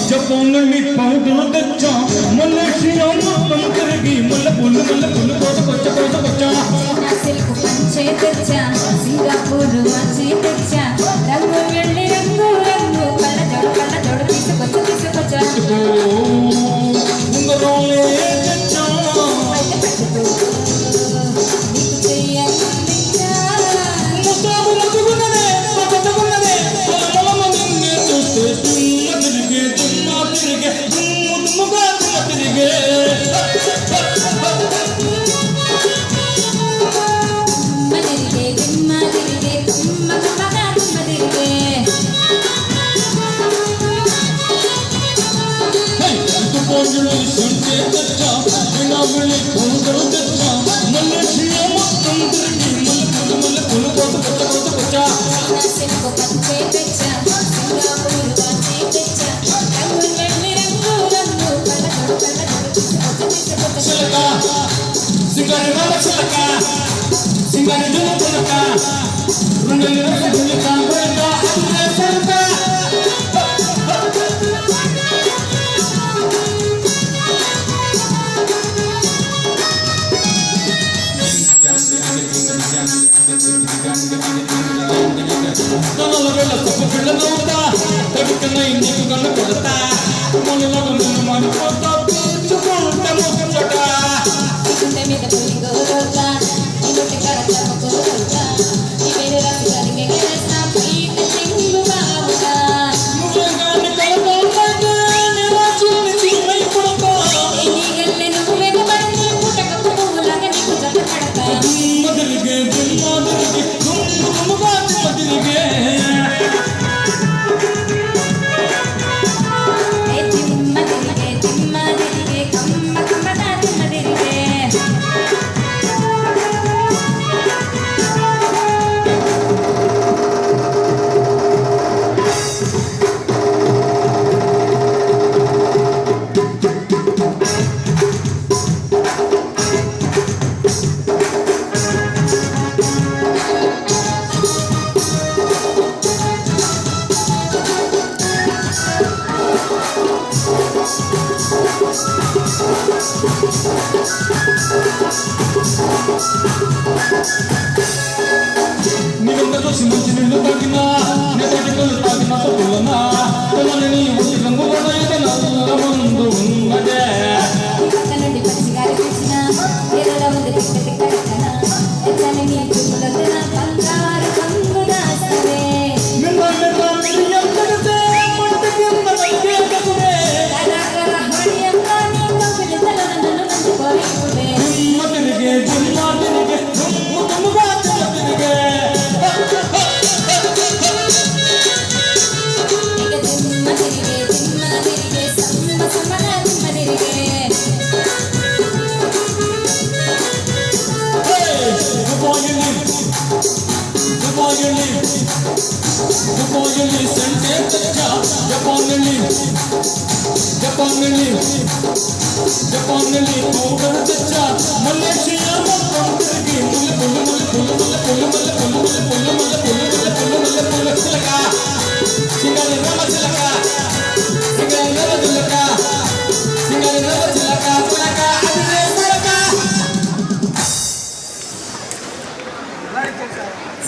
జపాన్ని పౌడర్ తెచ్చా మలేషియా మొత్తం తిరిగి మల్ల పుల్లు కోసకొచ్చా సిల్క్ పంచే తెచ్చా సింగపూర్ వచ్చి తెచ్చా రంగు వెళ్ళి రంగు కళ్ళ జోడు తీసుకొచ్చా ఉంగరాలే తెచ్చా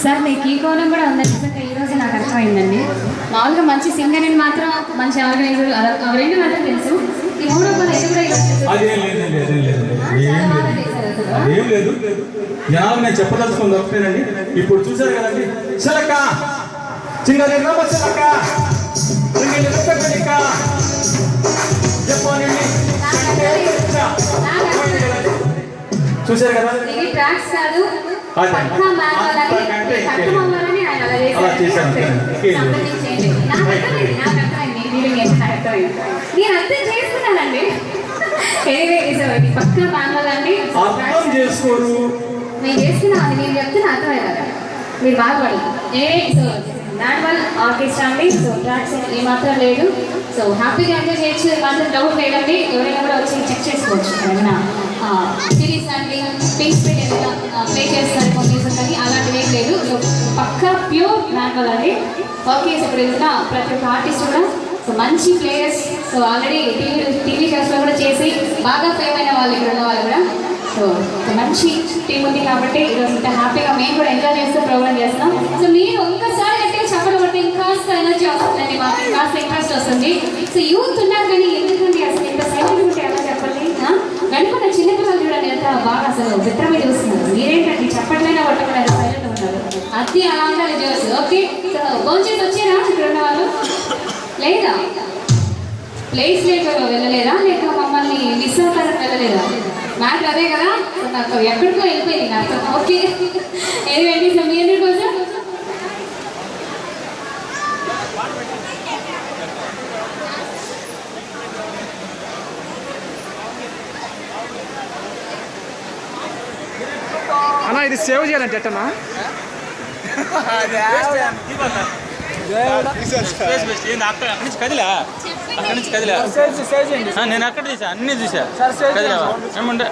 సార్ మీకు ఈ కోణం కూడా ఉందని నిజంగా ఈరోజు నాకు అర్థమైందండి. మామూలుగా మంచి సింగర్ అని మాత్రం మంచి ఆర్గనైజర్ రెండు మాత్రం తెలుసు. ఈ మూడో కూడా ఇది కూడా చాలా బాగా చేశారు. వస్తుందా? ఏం లేదు, జనాలు నేను చెప్పదలుచుకుని తప్పేనండి. ఇప్పుడు చూశారు కదండి, చిలక చింగలి రామ చిలక చింగలి రొక్కలిక చెప్పానండి. చూశారు కదా, ఇది ట్రాక్స్ కాదు, పక్కా మాన్యువల్ అని కట్టుకోవాలని ఆయన అలా చేశారు. సంబంధించేయండి. నాకు అర్థమైంది ఫీలింగ్ ఏంటో నాకు అర్థమైంది. నేను అర్థం చేసుకున్నానండి. ఇది పక్కా మాన్యువల్ అండి. అర్థం చేసుకోరు, నేను చేసుకున్నాను, నేను చెప్తున్నా అర్థమయ్యా కదా, మీరు బాగుపడదు. సో మాన్యువల్ ఆర్కెస్ట్రా అండి. సో ట్రాక్స్ ఏమాత్రం లేదు. సో హ్యాపీగా ఎంజాయ్ చేయొచ్చు, మాత్రం డౌట్ లేదండి. ఎవరైనా కూడా వచ్చి చెక్ చేసుకోవచ్చు. ఏమైనా సిరీస్ అండి, పింక్ స్పీడ్ ఏదైనా ప్లే చేస్తారు కొన్ని కానీ అలాంటివి ఏం లేదు. సో పక్కా ప్యూర్ మాన్యువల్ అండి. ఓకే, సో ఇక్కడ ఉన్న ప్రతి ఒక్క ఆర్టిస్ట్ కూడా సో మంచి ప్లేయర్స్. సో ఆల్రెడీ టీవీ షోస్లో కూడా చేసి బాగా ఫేమ్ అయిన వాళ్ళు ఇక్కడ ఉన్న వాళ్ళు కూడా. సో మంచి టీం ఉంది కాబట్టి ఈరోజు ఇంత హ్యాపీగా మేము కూడా ఎంజాయ్ చేస్తూ ప్రోగ్రామ్ చేస్తున్నాం. సో మీరు ఒక్కసారి అంటే చెప్పడం బట్టి ఇంకాస్త ఎనర్జీ వస్తుందండి, మాకు ఇంకాస్త ఇంట్రెస్ట్ వస్తుంది. సో యూత్ ఉన్నారు కానీ ఎందుకండి అసలు ఇంత సైలెంట్ ఉంటే ఎలా చెప్పండి. వెనుకున్న చిన్నపిల్లలు చూడండి ఎంత బాగా అసలు చిత్రమే చూస్తున్నారు. మీరేంటండి చెప్పట్లైనా పట్టకుండా సైలెంట్ ఉన్నారు. అది అలా ఉండాలి జోస్. ఓకే, సో భోంచేసి వచ్చారా ఇక్కడ ఉన్న వాళ్ళు? లేదా ప్లేస్ లేక వెళ్ళలేదా, లేక మమ్మల్ని మిస్ అవుతారని వెళ్ళలేదా? నాకు అదే కదా, నాకు ఎక్కడికో వెళ్ళిపోయింది నాకు. ఓకే, ఏదండి సో మీ అందరి కోసం అన్నా ఇది సేవ్ చేయాలంటే ఎట్టనా? నేను అక్కడ తీసా, అన్ని చూసా. కదిలేవా ఏముండే